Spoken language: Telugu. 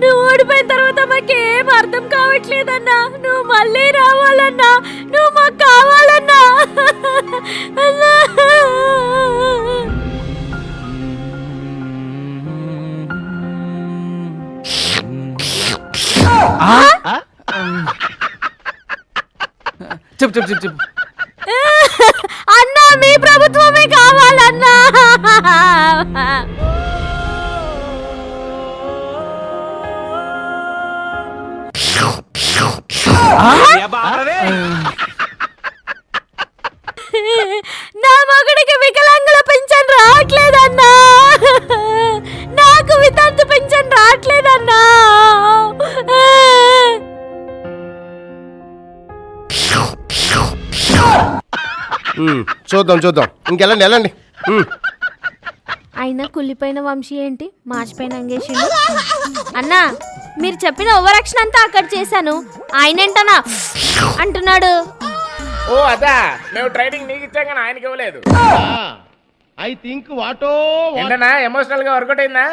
నువ్వు ఓడిపోయిన తర్వాత మాకేం అర్థం కావట్లేదన్నా. నువ్వు మళ్ళీ రావాలన్నా, నువ్వు మాకు కావాలన్నా. అన్నా చెప్పు చెప్పు చెప్పు చెప్పు. అన్నా మీ ప్రభుత్వమే కావాలన్నా. నా మగుడికి వికలాంగుల పింఛన్ రావట్లేదన్నా. నాకు వితంతు పింఛన్ రావట్లేదన్నా. చూద్దాం చూద్దాం, ఇంకెళ్ళండి వెళ్ళండి. అయినా కుళ్ళిపోయిన వంశీ ఏంటి మార్చిపోయిన అంగేషుడు? అన్నా మీరు చెప్పిన ఓవర్ యాక్షన్ అంతా అక్కడ చేశాను, ఆయనేంటనా అంటున్నాడు. ఓ అదా, మేము ట్రైనింగ్ నీకు ఇచ్చాం కానీ ఆయనకి ఇవ్వలేదు. ఐ థింక్ వాటో ఏంటన్నా ఎమోషనల్ గా వర్కౌట్ అయిందా?